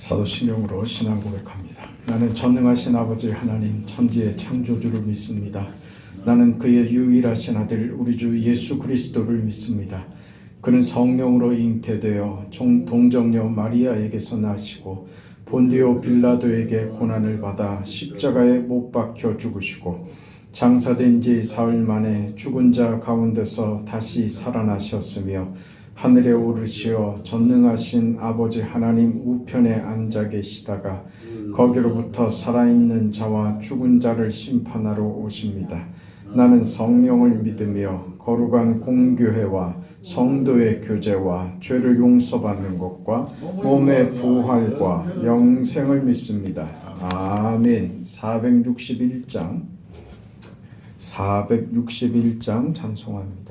사도신경으로 신앙 고백합니다. 나는 전능하신 아버지 하나님 천지의 창조주를 믿습니다. 나는 그의 유일하신 아들 우리 주 예수 그리스도를 믿습니다. 그는 성령으로 잉태되어 동정녀 마리아에게서 나시고 본디오 빌라도에게 고난을 받아 십자가에 못 박혀 죽으시고 장사된 지 사흘 만에 죽은 자 가운데서 다시 살아나셨으며 하늘에 오르시어 전능하신 아버지 하나님 우편에 앉아 계시다가 거기로부터 살아있는 자와 죽은 자를 심판하러 오십니다. 나는 성령을 믿으며 거룩한 공교회와 성도의 교제와 죄를 용서받는 것과 몸의 부활과 영생을 믿습니다. 아멘. 461장 찬송합니다.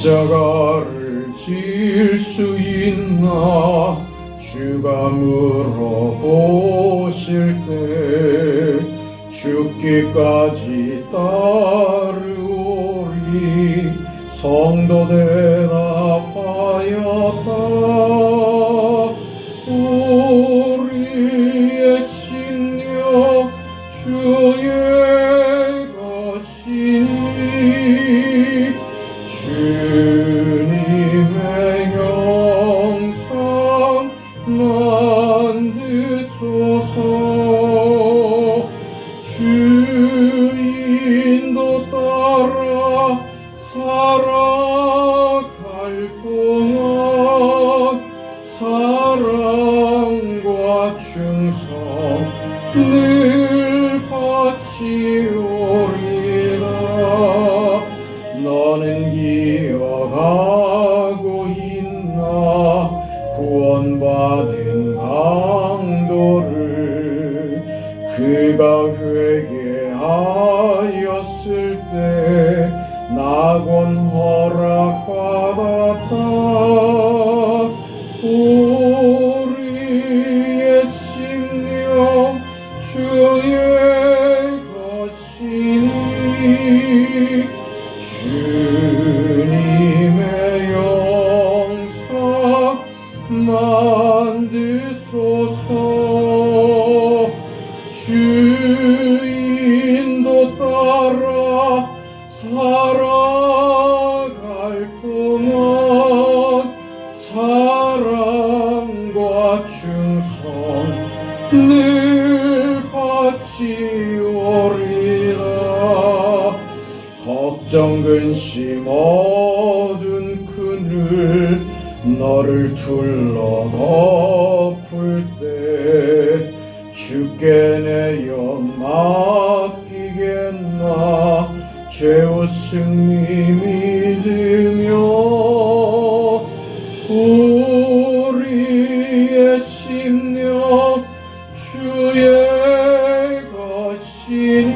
십자가를 질 수 있나 주가 물어보실 때 죽기까지 따르오리 성도 대답하였다. 우리의 심령 주의 것이니 주님의 영상 만드소서. 주인도 따라 살아갈 동안 사랑과 충성 늘 바치오리라. 너는 기억하고 있나 구원받은 강도를 그가 회개하였을 때 낙원 허락받았다. 우리의 심령 주의 것이니 주님의 영상 만드소서. 주인도 따라 살아갈 동안 사랑과 충성 늘 바치오리라. 걱정 근심 어두운 그늘 너를 둘러 덮을 때 주께 내 영 맡기겠나 죄우 승리 믿으며. 우리의 심령 주의 것이니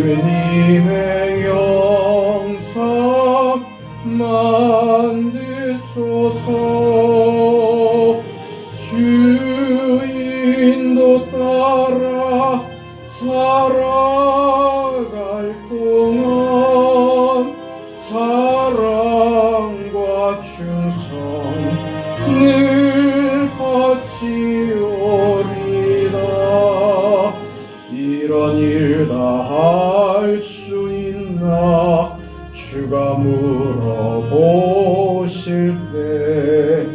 주님의 영상 만드소서. 주인도 따라 살아갈 동안 사랑과 충성 늘 바치오리라. 이런 일 다 할 수 있나 주가 물어보실 때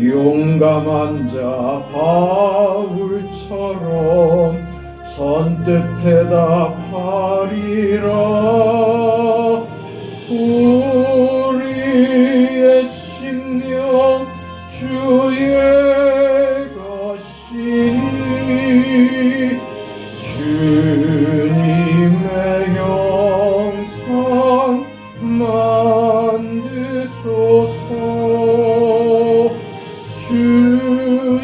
용감한 자 바울처럼 선뜻 대답하리라. 우리의 심령 주의 것이니 주님의 영상 만드소서.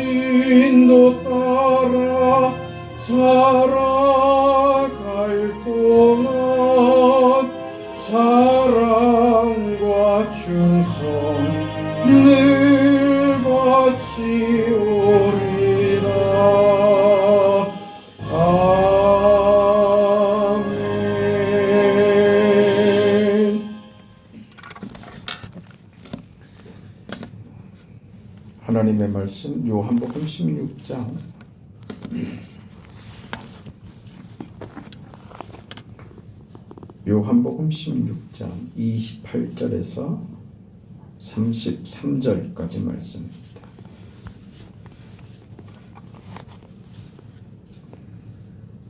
주인도 따라 살아갈 동안 사랑과 충성 늘 바치오리다. 아멘. 하나님의 말씀 요한복음 16장 요한복음 16장 28절에서 33절까지 말씀입니다.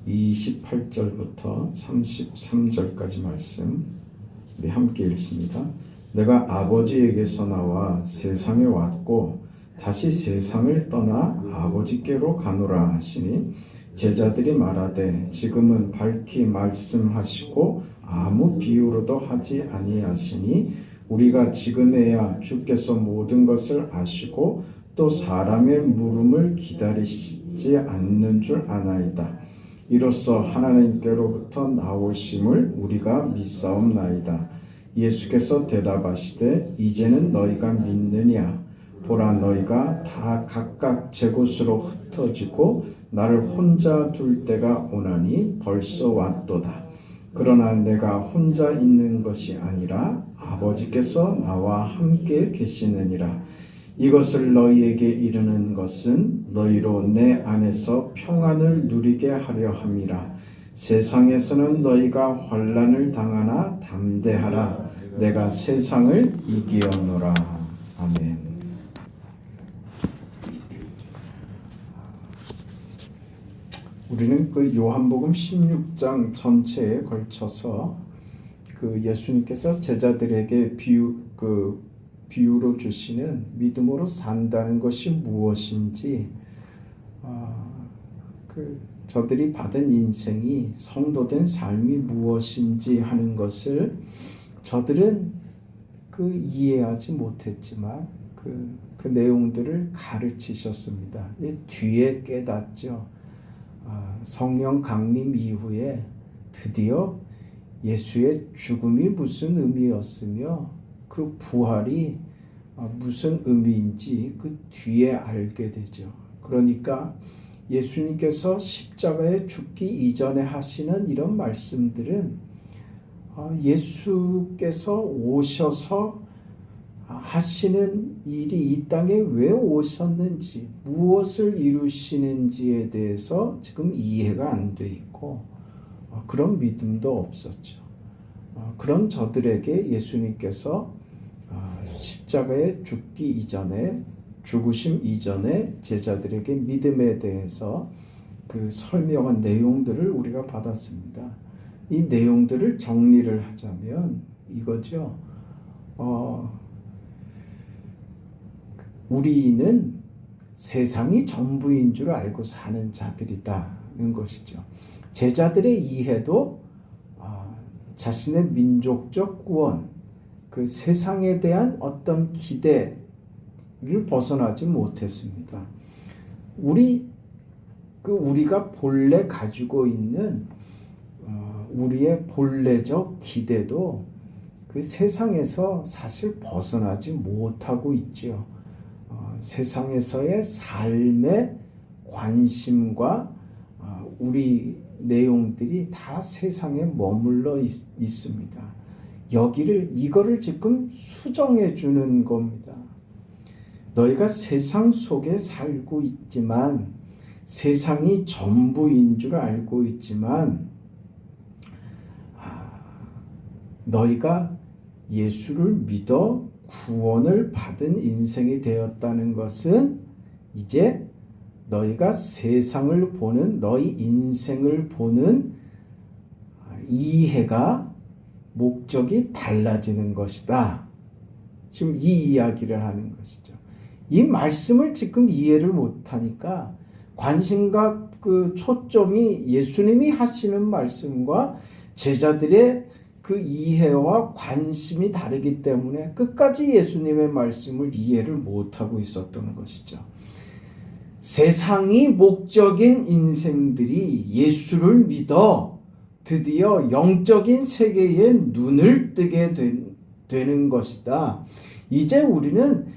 (28절부터) (33절까지) 말씀 우리 함께 읽습니다. 내가 아버지에게서 나와 세상에 왔고 다시 세상을 떠나 아버지께로 가노라 하시니 제자들이 말하되 지금은 밝히 말씀하시고 아무 비유로도 하지 아니하시니 우리가 지금에야 주께서 모든 것을 아시고 또 사람의 물음을 기다리시지 않는 줄 아나이다. 이로써 하나님께로부터 나오심을 우리가 믿사옵나이다. 예수께서 대답하시되 이제는 너희가 믿느냐? 보라, 너희가 다 각각 제 곳으로 흩어지고 나를 혼자 둘 때가 오나니 벌써 왔도다. 그러나 내가 혼자 있는 것이 아니라 아버지께서 나와 함께 계시느니라. 이것을 너희에게 이르는 것은 너희로 내 안에서 평안을 누리게 하려 함이라. 세상에서는 너희가 환난을 당하나 담대하라. 내가 세상을 이기었노라. 아멘. 우리는 그 요한복음 16장 전체에 걸쳐서 그 예수님께서 제자들에게 비유로 주시는 믿음으로 산다는 것이 무엇인지, 저들이 받은 인생이 성도된 삶이 무엇인지 하는 것을 저들은 이해하지 못했지만 그 내용들을 가르치셨습니다. 뒤에 깨닫죠. 성령 강림 이후에 드디어 예수의 죽음이 무슨 의미였으며 그 부활이 무슨 의미인지 그 뒤에 알게 되죠. 그러니까 예수님께서 십자가에 죽기 이전에 하시는 이런 말씀들은 예수께서 오셔서 하시는 일이 이 땅에 왜 오셨는지, 무엇을 이루시는지에 대해서 지금 이해가 안 돼 있고 그런 믿음도 없었죠. 그런 저들에게 예수님께서 십자가에 죽기 이전에, 죽으심 이전에 제자들에게 믿음에 대해서 그 설명한 내용들을 우리가 받았습니다. 이 내용들을 정리를 하자면 이거죠. 우리는 세상이 전부인 줄 알고 사는 자들이다는 것이죠. 제자들의 이해도 자신의 민족적 구원, 그 세상에 대한 어떤 기대를 벗어나지 못했습니다. 우리가 본래 가지고 있는 우리의 본래적 기대도 그 세상에서 사실 벗어나지 못하고 있죠. 세상에서의 삶의 관심과 우리 내용들이 다 세상에 머물러 있습니다. 이거를 지금 수정해 주는 겁니다. 너희가 세상 속에 살고 있지만, 세상이 전부인 줄 알고 있지만, 너희가 예수를 믿어 구원을 받은 인생이 되었다는 것은 이제 너희가 세상을 보는, 너희 인생을 보는 이해가, 목적이 달라지는 것이다. 지금 이 이야기를 하는 것이죠. 이 말씀을 지금 이해를 못하니까 관심과 그 초점이 예수님이 하시는 말씀과 제자들의 그 이해와 관심이 다르기 때문에 끝까지 예수님의 말씀을 이해를 못하고 있었던 것이죠. 세상이 목적인 인생들이 예수를 믿어 드디어 영적인 세계에 눈을 뜨게 되는 것이다. 이제 우리는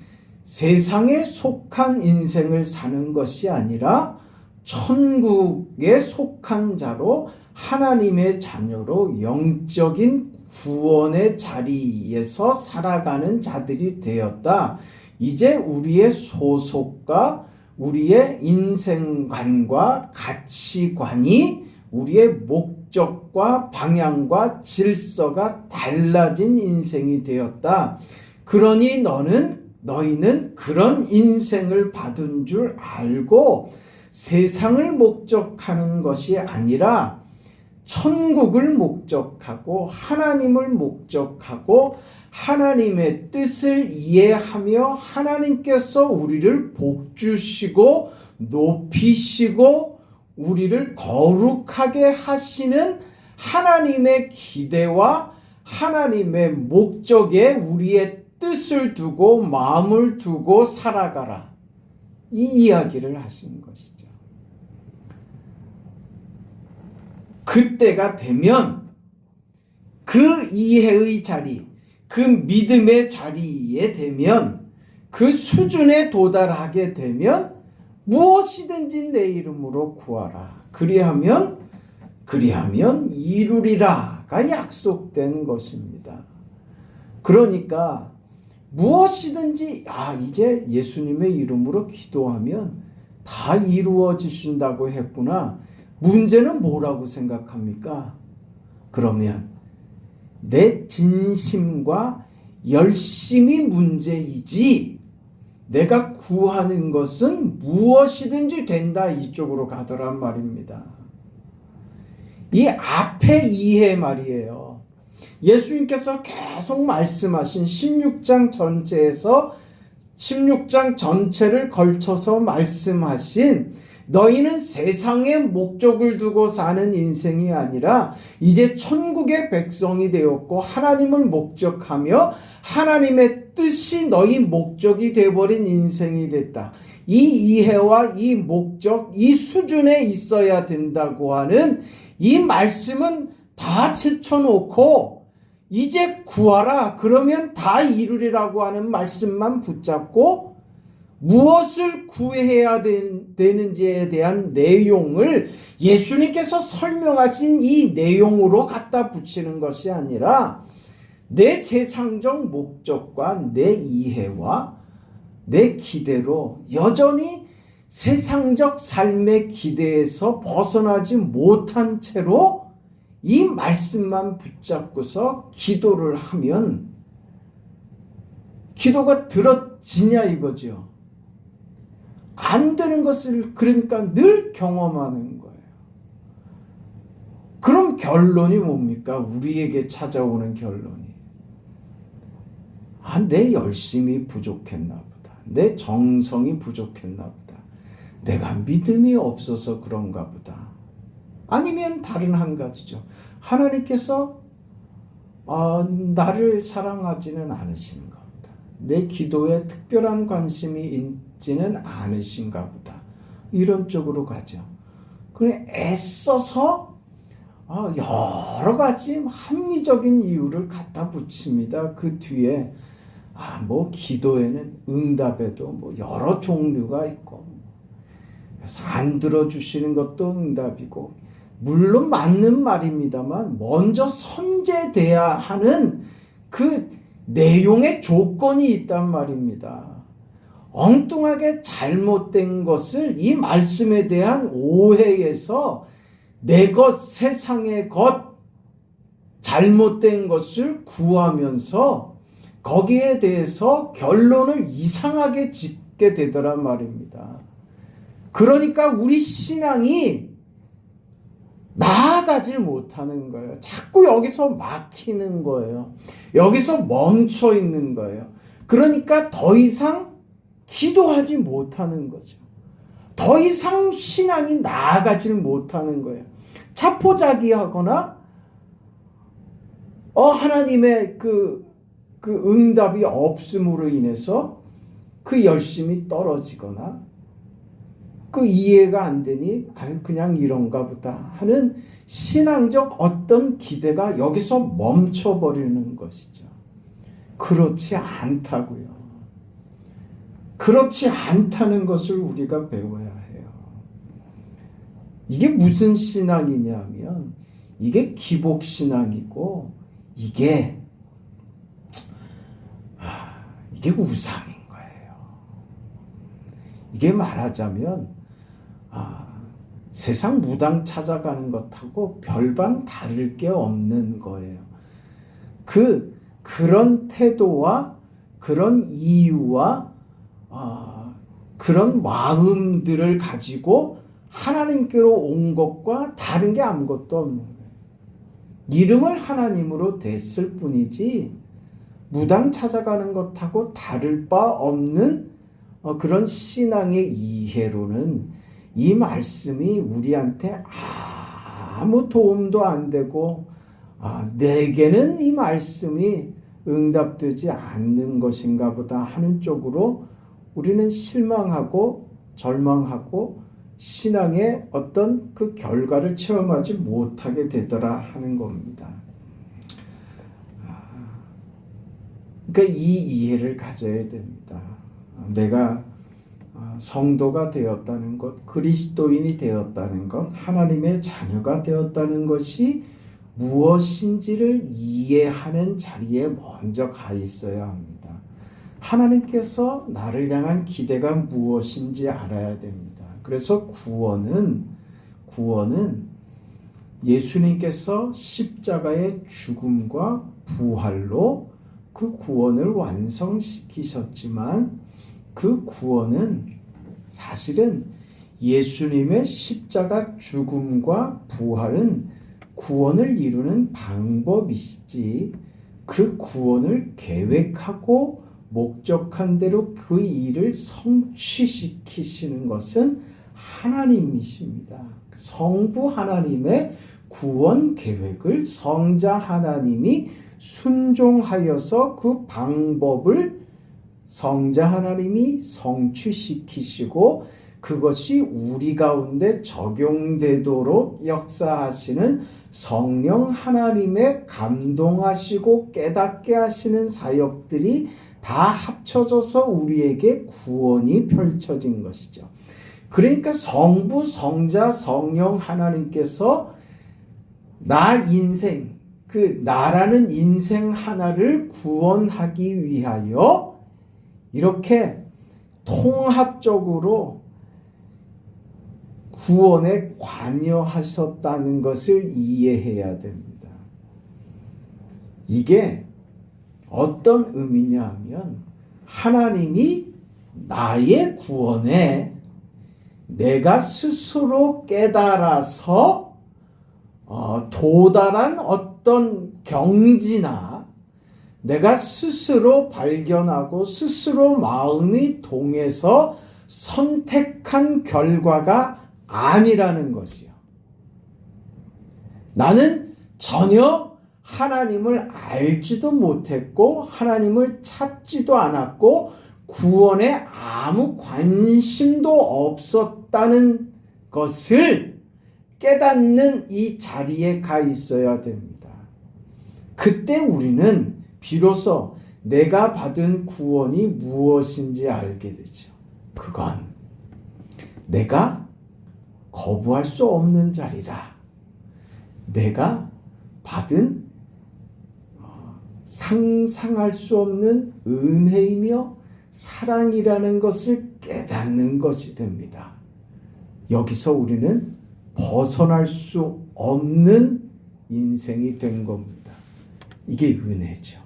세상에 속한 인생을 사는 것이 아니라 천국에 속한 자로 하나님의 자녀로 영적인 구원의 자리에서 살아가는 자들이 되었다. 이제 우리의 소속과 우리의 인생관과 가치관이 우리의 목적과 방향과 질서가 달라진 인생이 되었다. 그러니 너희는 그런 인생을 받은 줄 알고 세상을 목적하는 것이 아니라 천국을 목적하고 하나님을 목적하고 하나님의 뜻을 이해하며 하나님께서 우리를 복주시고 높이시고 우리를 거룩하게 하시는 하나님의 기대와 하나님의 목적에 우리의 뜻을 두고 마음을 두고 살아가라. 이 이야기를 하신 것이죠. 그때가 되면 그 이해의 자리, 그 믿음의 자리에 되면 그 수준에 도달하게 되면 무엇이든지 내 이름으로 구하라. 그리하면 이루리라가 약속된 것입니다. 그러니까 무엇이든지 이제 예수님의 이름으로 기도하면 다 이루어지신다고 했구나. 문제는 뭐라고 생각합니까? 그러면 내 진심과 열심이 문제이지 내가 구하는 것은 무엇이든지 된다 이쪽으로 가더란 말입니다. 이 앞에 이해 말이에요. 예수님께서 계속 말씀하신 16장 전체를 걸쳐서 말씀하신 너희는 세상의 목적을 두고 사는 인생이 아니라 이제 천국의 백성이 되었고 하나님을 목적하며 하나님의 뜻이 너희 목적이 되어버린 인생이 됐다. 이 이해와 이 목적, 이 수준에 있어야 된다고 하는 이 말씀은 다 제쳐놓고 이제 구하라 그러면 다 이루리라고 하는 말씀만 붙잡고 무엇을 구해야 되는지에 대한 내용을 예수님께서 설명하신 이 내용으로 갖다 붙이는 것이 아니라 내 세상적 목적과 내 이해와 내 기대로 여전히 세상적 삶의 기대에서 벗어나지 못한 채로 이 말씀만 붙잡고서 기도를 하면 기도가 들어지냐 이거죠. 안 되는 것을 그러니까 늘 경험하는 거예요. 그럼 결론이 뭡니까? 우리에게 찾아오는 결론이 내 열심이 부족했나 보다. 내 정성이 부족했나 보다. 내가 믿음이 없어서 그런가 보다. 아니면 다른 한 가지죠. 하나님께서 나를 사랑하지는 않으신가 보다. 내 기도에 특별한 관심이 있지는 않으신가 보다. 이런 쪽으로 가죠. 그래 애써서 여러 가지 합리적인 이유를 갖다 붙입니다. 그 뒤에 기도에는 응답에도 여러 종류가 있고 그래서 안 들어주시는 것도 응답이고 물론 맞는 말입니다만 먼저 선제돼야 하는 그 내용의 조건이 있단 말입니다. 엉뚱하게 잘못된 것을 이 말씀에 대한 오해에서 내 것, 세상의 것, 잘못된 것을 구하면서 거기에 대해서 결론을 이상하게 짓게 되더란 말입니다. 그러니까 우리 신앙이 나아가질 못하는 거예요. 자꾸 여기서 막히는 거예요. 여기서 멈춰 있는 거예요. 그러니까 더 이상 기도하지 못하는 거죠. 더 이상 신앙이 나아가질 못하는 거예요. 자포자기하거나 하나님의 그 응답이 없음으로 인해서 그 열심이 떨어지거나 그 이해가 안 되니 아유 그냥 이런가 보다 하는 신앙적 어떤 기대가 여기서 멈춰버리는 것이죠. 그렇지 않다고요. 그렇지 않다는 것을 우리가 배워야 해요. 이게 무슨 신앙이냐면 이게 기복신앙이고 이게 우상인 거예요. 이게 말하자면 세상 무당 찾아가는 것하고 별반 다를 게 없는 거예요. 그런 태도와 그런 이유와 그런 마음들을 가지고 하나님께로 온 것과 다른 게 아무것도 없는 거예요. 이름을 하나님으로 댔을 뿐이지 무당 찾아가는 것하고 다를 바 없는 그런 신앙의 이해로는 이 말씀이 우리한테 아무 도움도 안 되고 내게는 이 말씀이 응답되지 않는 것인가 보다 하는 쪽으로 우리는 실망하고 절망하고 신앙의 어떤 그 결과를 체험하지 못하게 되더라 하는 겁니다. 그러니까 이 이해를 가져야 됩니다. 내가 성도가 되었다는 것, 그리스도인이 되었다는 것, 하나님의 자녀가 되었다는 것이 무엇인지를 이해하는 자리에 먼저 가 있어야 합니다. 하나님께서 나를 향한 기대가 무엇인지 알아야 됩니다. 그래서 구원은 예수님께서 십자가의 죽음과 부활로 그 구원을 완성시키셨지만 그 구원은 사실은 예수님의 십자가 죽음과 부활은 구원을 이루는 방법이시지 그 구원을 계획하고 목적한 대로 그 일을 성취시키시는 것은 하나님이십니다. 성부 하나님의 구원 계획을 성자 하나님이 순종하여서 그 방법을 성자 하나님이 성취시키시고 그것이 우리 가운데 적용되도록 역사하시는 성령 하나님의 감동하시고 깨닫게 하시는 사역들이 다 합쳐져서 우리에게 구원이 펼쳐진 것이죠. 그러니까 성부, 성자, 성령 하나님께서 나 인생, 그 나라는 인생 하나를 구원하기 위하여 이렇게 통합적으로 구원에 관여하셨다는 것을 이해해야 됩니다. 이게 어떤 의미냐 하면 하나님이 나의 구원에 내가 스스로 깨달아서 도달한 어떤 경지나 내가 스스로 발견하고 스스로 마음이 동해서 선택한 결과가 아니라는 것이요. 나는 전혀 하나님을 알지도 못했고 하나님을 찾지도 않았고 구원에 아무 관심도 없었다는 것을 깨닫는 이 자리에 가 있어야 됩니다. 그때 우리는 비로소 내가 받은 구원이 무엇인지 알게 되죠. 그건 내가 거부할 수 없는 자리라. 내가 받은 상상할 수 없는 은혜이며 사랑이라는 것을 깨닫는 것이 됩니다. 여기서 우리는 벗어날 수 없는 인생이 된 겁니다. 이게 은혜죠.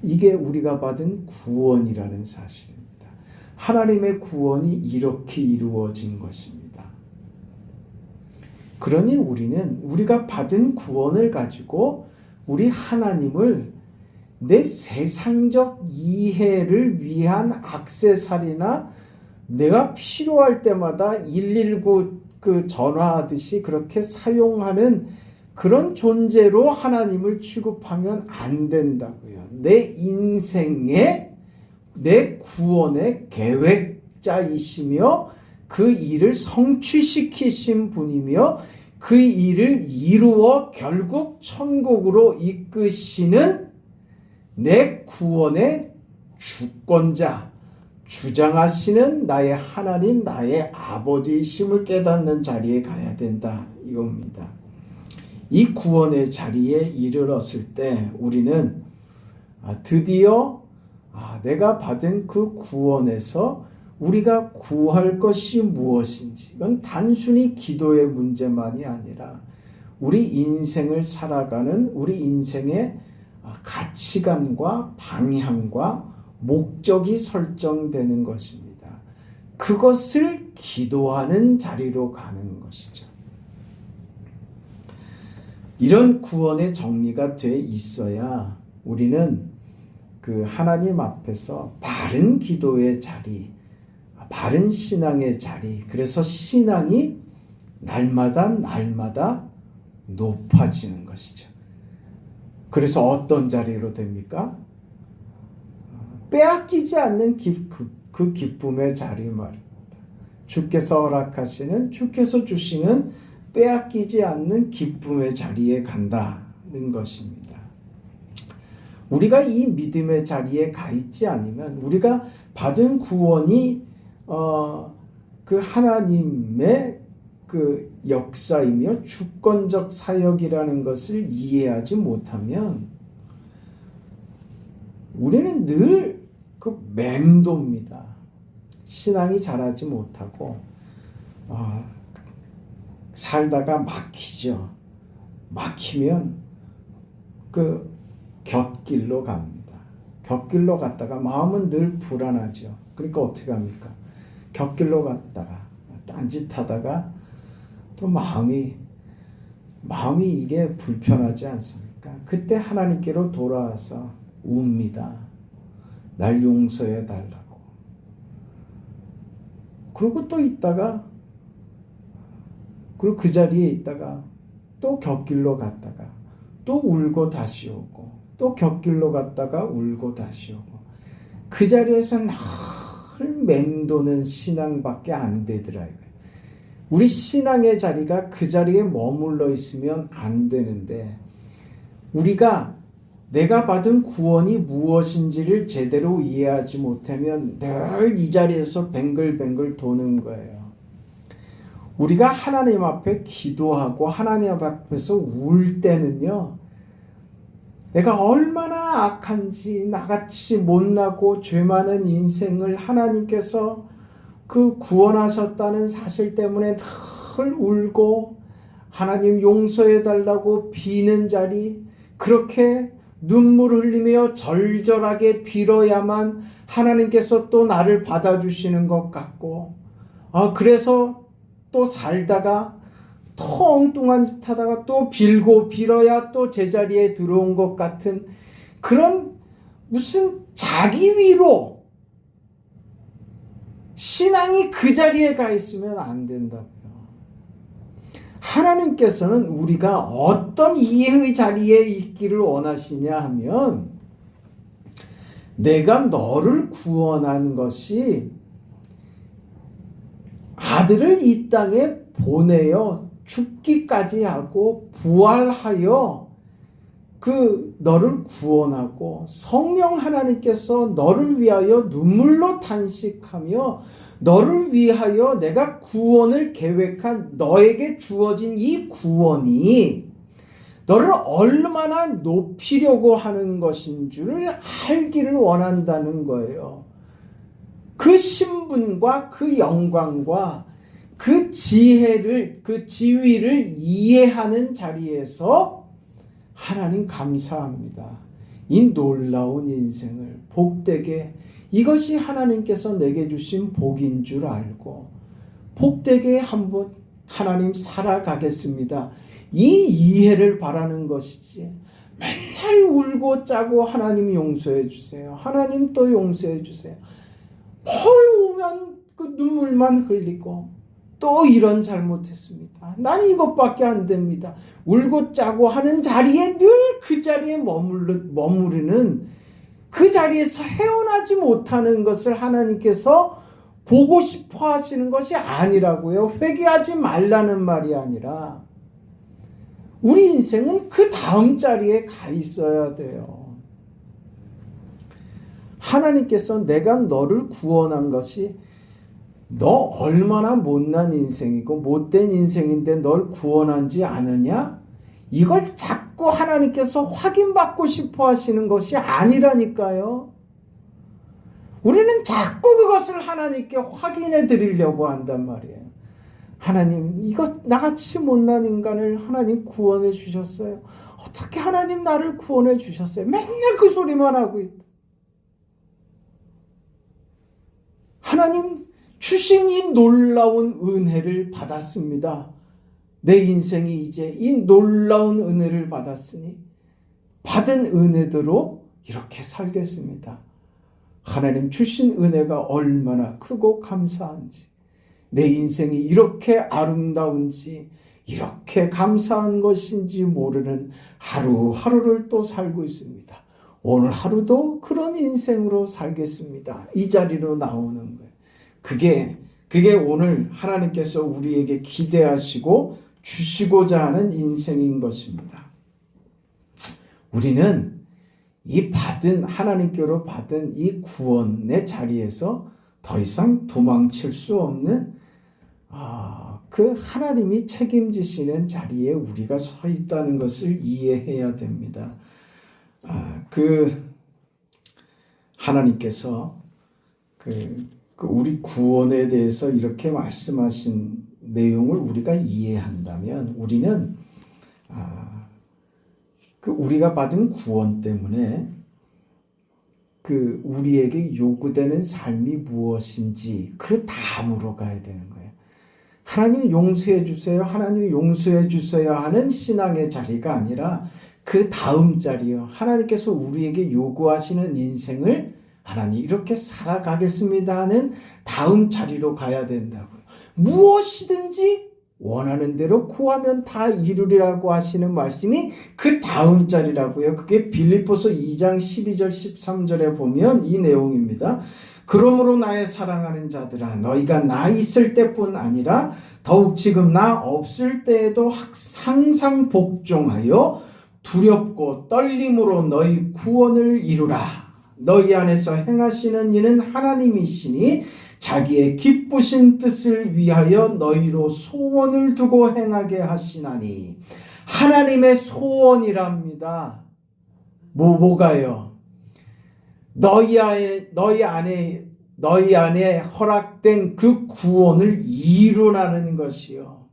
이게 우리가 받은 구원이라는 사실입니다. 하나님의 구원이 이렇게 이루어진 것입니다. 그러니 우리는 우리가 받은 구원을 가지고 우리 하나님을 내 세상적 이해를 위한 액세서리나 내가 필요할 때마다 119 그 전화하듯이 그렇게 사용하는 그런 존재로 하나님을 취급하면 안 된다고요. 내 인생의 내 구원의 계획자이시며 그 일을 성취시키신 분이며 그 일을 이루어 결국 천국으로 이끄시는 내 구원의 주권자, 주장하시는 나의 하나님, 나의 아버지이심을 깨닫는 자리에 가야 된다 이겁니다. 이 구원의 자리에 이르렀을 때 우리는 드디어 내가 받은 그 구원에서 우리가 구할 것이 무엇인지, 이건 단순히 기도의 문제만이 아니라 우리 인생을 살아가는 우리 인생의 가치관과 방향과 목적이 설정되는 것입니다. 그것을 기도하는 자리로 가는 것이죠. 이런 구원의 정리가 돼 있어야 우리는 그 하나님 앞에서 바른 기도의 자리, 바른 신앙의 자리, 그래서 신앙이 날마다 높아지는 것이죠. 그래서 어떤 자리로 됩니까? 빼앗기지 않는 그 기쁨의 자리 말입니다. 주께서 허락하시는, 주께서 주시는 빼앗기지 않는 기쁨의 자리에 간다는 것입니다. 우리가 이 믿음의 자리에 가 있지 않으면 우리가 받은 구원이 그 하나님의 그 역사이며 주권적 사역이라는 것을 이해하지 못하면 우리는 늘 그 맴돕니다. 신앙이 자라지 못하고 살다가 막히죠. 막히면 그 곁길로 갑니다. 곁길로 갔다가 마음은 늘 불안하죠. 그러니까 어떻게 합니까? 곁길로 갔다가 딴짓하다가 또 마음이 이게 불편하지 않습니까? 그때 하나님께로 돌아와서 웁니다. 날 용서해 달라고. 그리고 또 있다가 그리고 그 자리에 있다가 또 곁길로 갔다가 또 울고 다시 오고 또 곁길로 갔다가 울고 다시 오고 그 자리에서 늘 맴도는 신앙밖에 안 되더라고요. 우리 신앙의 자리가 그 자리에 머물러 있으면 안 되는데 우리가 내가 받은 구원이 무엇인지를 제대로 이해하지 못하면 늘 이 자리에서 뱅글뱅글 도는 거예요. 우리가 하나님 앞에 기도하고 하나님 앞에서 울 때는요. 내가 얼마나 악한지 나같이 못나고 죄 많은 인생을 하나님께서 그 구원하셨다는 사실 때문에 늘 울고 하나님 용서해 달라고 비는 자리, 그렇게 눈물 흘리며 절절하게 빌어야만 하나님께서 또 나를 받아주시는 것 같고 그래서 또 살다가 또 엉뚱한 짓 하다가 또 빌고 빌어야 또 제자리에 들어온 것 같은 그런 무슨 자기 위로 신앙이 그 자리에 가 있으면 안 된다고요. 하나님께서는 우리가 어떤 이해의 자리에 있기를 원하시냐 하면 내가 너를 구원한 것이 아들을 이 땅에 보내어 죽기까지 하고 부활하여 그 너를 구원하고 성령 하나님께서 너를 위하여 눈물로 탄식하며 너를 위하여 내가 구원을 계획한 너에게 주어진 이 구원이 너를 얼마나 높이려고 하는 것인 줄을 알기를 원한다는 거예요. 그 신분과 그 영광과 그 지혜를, 그 지위를 이해하는 자리에서 하나님 감사합니다. 이 놀라운 인생을 복되게, 이것이 하나님께서 내게 주신 복인 줄 알고 복되게 한번 하나님 살아가겠습니다. 이 이해를 바라는 것이지 맨날 울고 짜고 하나님 용서해 주세요. 하나님 또 용서해 주세요. 뭘 오면 그 눈물만 흘리고 또 이런 잘못했습니다. 나는 이것밖에 안 됩니다. 울고 짜고 하는 자리에 늘 그 자리에 머무르는 그 자리에서 헤어나지 못하는 것을 하나님께서 보고 싶어 하시는 것이 아니라고요. 회개하지 말라는 말이 아니라 우리 인생은 그 다음 자리에 가 있어야 돼요. 하나님께서 내가 너를 구원한 것이 너 얼마나 못난 인생이고 못된 인생인데 널 구원한지 아느냐? 이걸 자꾸 하나님께서 확인받고 싶어 하시는 것이 아니라니까요. 우리는 자꾸 그것을 하나님께 확인해 드리려고 한단 말이에요. 하나님, 이거 나같이 못난 인간을 하나님 구원해 주셨어요. 어떻게 하나님 나를 구원해 주셨어요? 맨날 그 소리만 하고 있다. 하나님 주신 이 놀라운 은혜를 받았습니다. 내 인생이 이제 이 놀라운 은혜를 받았으니 받은 은혜대로 이렇게 살겠습니다. 하나님 주신 은혜가 얼마나 크고 감사한지, 내 인생이 이렇게 아름다운지, 이렇게 감사한 것인지 모르는 하루하루를 또 살고 있습니다. 오늘 하루도 그런 인생으로 살겠습니다. 이 자리로 나오는 거예요. 그게 오늘 하나님께서 우리에게 기대하시고 주시고자 하는 인생인 것입니다. 우리는 이 하나님께로 받은 이 구원의 자리에서 더 이상 도망칠 수 없는 그 하나님이 책임지시는 자리에 우리가 서 있다는 것을 이해해야 됩니다. 하나님께서 우리 구원에 대해서 이렇게 말씀하신 내용을 우리가 이해한다면 우리는 우리가 받은 구원 때문에 우리에게 요구되는 삶이 무엇인지 그 다음으로 가야 되는 거예요. 하나님 용서해 주세요. 하나님 용서해 주세요 하는 신앙의 자리가 아니라 그 다음 자리요. 하나님께서 우리에게 요구하시는 인생을 하나님 이렇게 살아가겠습니다 하는 다음 자리로 가야 된다고요. 무엇이든지 원하는 대로 구하면 다 이루리라고 하시는 말씀이 그 다음 자리라고요. 그게 빌립보서 2장 12절 13절에 보면 이 내용입니다. 그러므로 나의 사랑하는 자들아, 너희가 나 있을 때뿐 아니라 더욱 지금 나 없을 때에도 항상 복종하여 두렵고 떨림으로 너희 구원을 이루라. 너희 안에서 행하시는 이는 하나님이시니 자기의 기쁘신 뜻을 위하여 너희로 소원을 두고 행하게 하시나니. 하나님의 소원이랍니다. 뭐가요? 너희 안에 허락된 그 구원을 이루라는 것이요.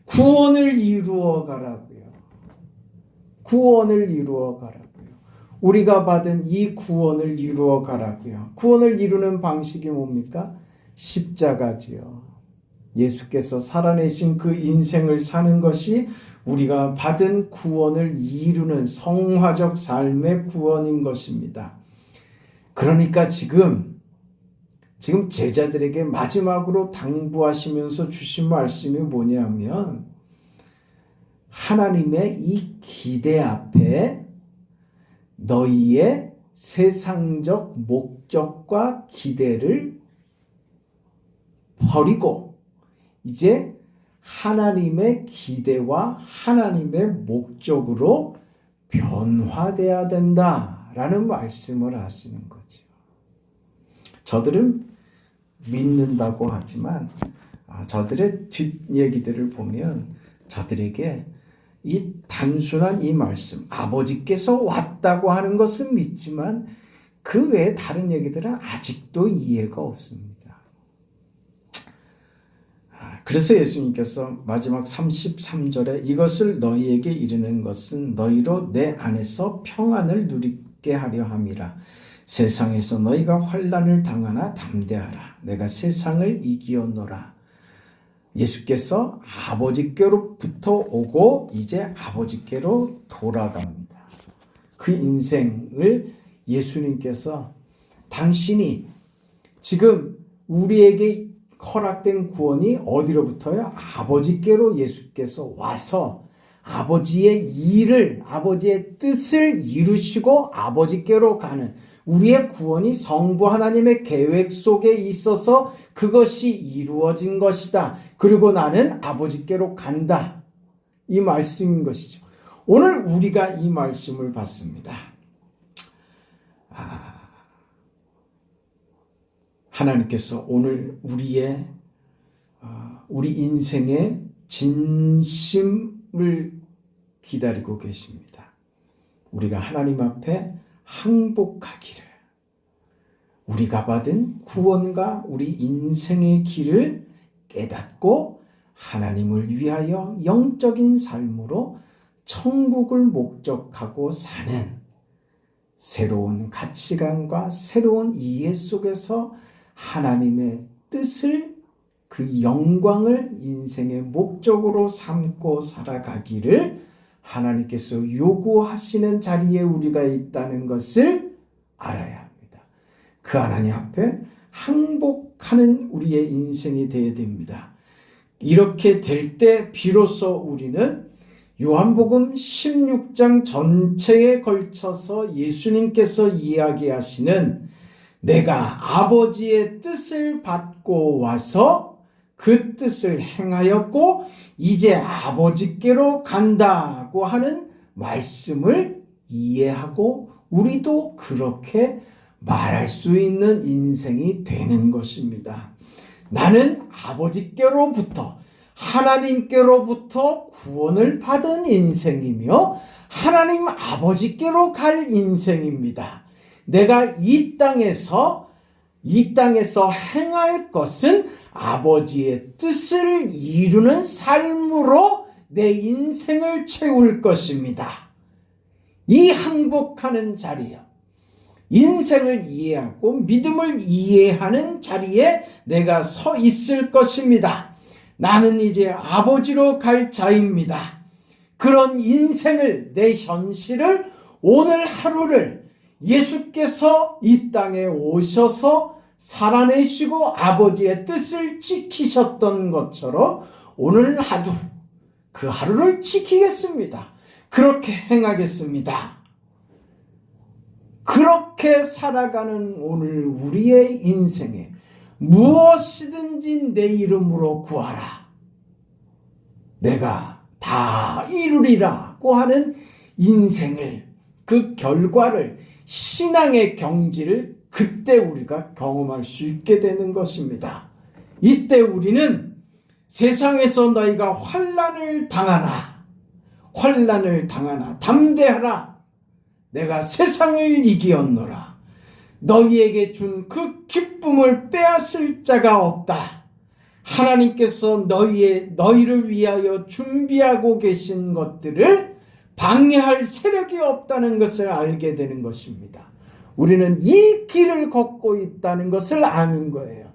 구원을 이루어 가라고요. 구원을 이루어 가라고요. 우리가 받은 이 구원을 이루어 가라고요. 구원을 이루는 방식이 뭡니까? 십자가지요. 예수께서 살아내신 그 인생을 사는 것이 우리가 받은 구원을 이루는 성화적 삶의 구원인 것입니다. 그러니까 지금 제자들에게 마지막으로 당부하시면서 주신 말씀이 뭐냐면 하나님의 이 기대 앞에 너희의 세상적 목적과 기대를 버리고 이제 하나님의 기대와 하나님의 목적으로 변화돼야 된다라는 말씀을 하시는 거죠. 저들은 믿는다고 하지만 저들의 뒷얘기들을 보면 저들에게 이 단순한 이 말씀, 아버지께서 왔다고 하는 것은 믿지만 그 외에 다른 얘기들은 아직도 이해가 없습니다. 그래서 예수님께서 마지막 33절에 이것을 너희에게 이르는 것은 너희로 내 안에서 평안을 누리게 하려 함이라. 세상에서 너희가 환난을 당하나 담대하라. 내가 세상을 이기었노라. 예수께서 아버지께로부터 오고 이제 아버지께로 돌아갑니다. 그 인생을 예수님께서 당신이 지금 우리에게 허락된 구원이 어디로부터요? 아버지께로 예수께서 와서 아버지의 일을, 아버지의 뜻을 이루시고 아버지께로 가는 우리의 구원이 성부 하나님의 계획 속에 있어서 그것이 이루어진 것이다. 그리고 나는 아버지께로 간다. 이 말씀인 것이죠. 오늘 우리가 이 말씀을 받습니다. 하나님께서 오늘 우리 인생의 진심을 기다리고 계십니다. 우리가 하나님 앞에 항복하기를, 우리가 받은 구원과 우리 인생의 길을 깨닫고 하나님을 위하여 영적인 삶으로 천국을 목적하고 사는 새로운 가치관과 새로운 이해 속에서 하나님의 뜻을, 그 영광을 인생의 목적으로 삼고 살아가기를 하나님께서 요구하시는 자리에 우리가 있다는 것을 알아야 합니다. 그 하나님 앞에 항복하는 우리의 인생이 되어야 됩니다. 이렇게 될 때 비로소 우리는 요한복음 16장 전체에 걸쳐서 예수님께서 이야기하시는 내가 아버지의 뜻을 받고 와서 그 뜻을 행하였고 이제 아버지께로 간다고 하는 말씀을 이해하고 우리도 그렇게 말할 수 있는 인생이 되는 것입니다. 나는 아버지께로부터, 하나님께로부터 구원을 받은 인생이며 하나님 아버지께로 갈 인생입니다. 내가 이 땅에서 행할 것은 아버지의 뜻을 이루는 삶으로 내 인생을 채울 것입니다. 이 항복하는 자리요, 인생을 이해하고 믿음을 이해하는 자리에 내가 서 있을 것입니다. 나는 이제 아버지로 갈 자입니다. 그런 인생을, 내 현실을, 오늘 하루를 예수께서 이 땅에 오셔서 살아내시고 아버지의 뜻을 지키셨던 것처럼 오늘 하루, 그 하루를 지키겠습니다. 그렇게 행하겠습니다. 그렇게 살아가는 오늘 우리의 인생에 무엇이든지 내 이름으로 구하라, 내가 다 이루리라고 하는 인생을, 그 결과를, 신앙의 경지를 그때 우리가 경험할 수 있게 되는 것입니다. 이때 우리는 세상에서 너희가 환난을 당하나 담대하라, 내가 세상을 이기었노라, 너희에게 준 그 기쁨을 빼앗을 자가 없다. 하나님께서 너희를 위하여 준비하고 계신 것들을 방해할 세력이 없다는 것을 알게 되는 것입니다. 우리는 이 길을 걷고 있다는 것을 아는 거예요.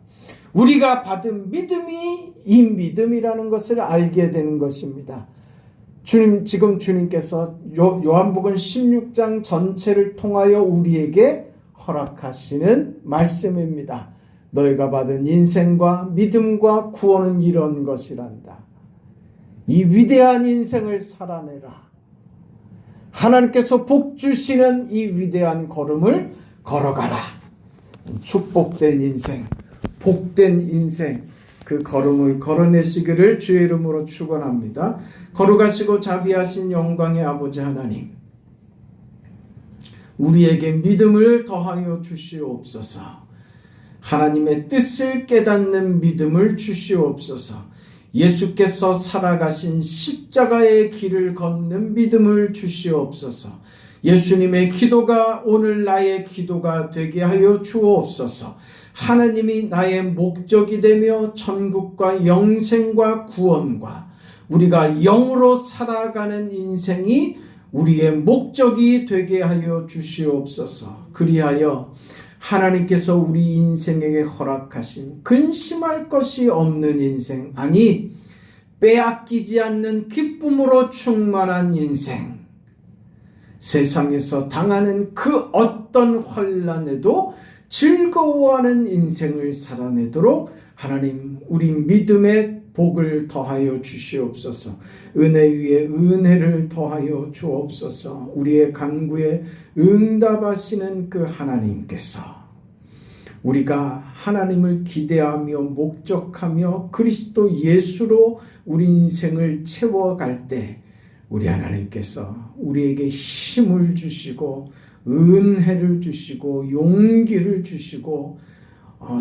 우리가 받은 믿음이 이 믿음이라는 것을 알게 되는 것입니다. 지금 주님께서 요한복음 16장 전체를 통하여 우리에게 허락하시는 말씀입니다. 너희가 받은 인생과 믿음과 구원은 이런 것이란다. 이 위대한 인생을 살아내라. 하나님께서 복 주시는 이 위대한 걸음을 걸어가라. 축복된 인생, 복된 인생, 그 걸음을 걸어내시기를 주의 이름으로 축원합니다. 거룩하시고 자비하신 영광의 아버지 하나님, 우리에게 믿음을 더하여 주시옵소서. 하나님의 뜻을 깨닫는 믿음을 주시옵소서. 예수께서 살아가신 십자가의 길을 걷는 믿음을 주시옵소서. 예수님의 기도가 오늘 나의 기도가 되게 하여 주옵소서. 하나님이 나의 목적이 되며 천국과 영생과 구원과 우리가 영으로 살아가는 인생이 우리의 목적이 되게 하여 주시옵소서. 그리하여 하나님께서 우리 인생에게 허락하신 근심할 것이 없는 인생, 아니 빼앗기지 않는 기쁨으로 충만한 인생, 세상에서 당하는 그 어떤 환난에도 즐거워하는 인생을 살아내도록 하나님, 우리 믿음의 복을 더하여 주시옵소서. 은혜 위에 은혜를 더하여 주옵소서. 우리의 간구에 응답하시는 그 하나님께서 우리가 하나님을 기대하며 목적하며 그리스도 예수로 우리 인생을 채워갈 때 우리 하나님께서 우리에게 힘을 주시고 은혜를 주시고 용기를 주시고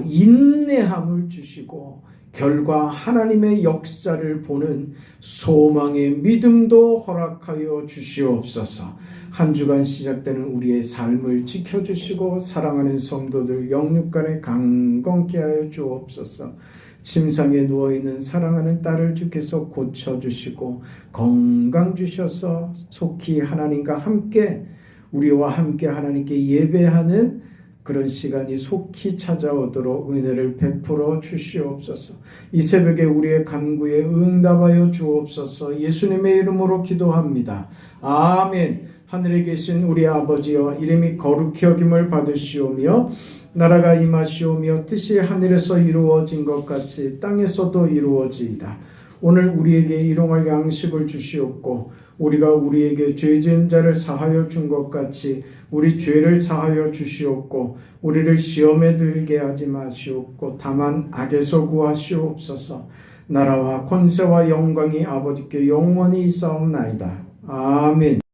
인내함을 주시고 결과 하나님의 역사를 보는 소망의 믿음도 허락하여 주시옵소서. 한 주간 시작되는 우리의 삶을 지켜주시고 사랑하는 성도들 영육간에 강건케 하여 주옵소서. 침상에 누워있는 사랑하는 딸을 주께서 고쳐주시고 건강 주셔서 속히 하나님과 함께 우리와 함께 하나님께 예배하는 그런 시간이 속히 찾아오도록 은혜를 베풀어 주시옵소서. 이 새벽에 우리의 간구에 응답하여 주옵소서. 예수님의 이름으로 기도합니다. 아멘. 하늘에 계신 우리 아버지여, 이름이 거룩히 여김을 받으시오며 나라가 임하시오며 뜻이 하늘에서 이루어진 것 같이 땅에서도 이루어지이다. 오늘 우리에게 일용할 양식을 주시옵고 우리가 우리에게 죄 지은 자를 사하여 준 것 같이 우리 죄를 사하여 주시옵고 우리를 시험에 들게 하지 마시옵고 다만 악에서 구하시옵소서. 나라와 권세와 영광이 아버지께 영원히 있사옵나이다. 아멘.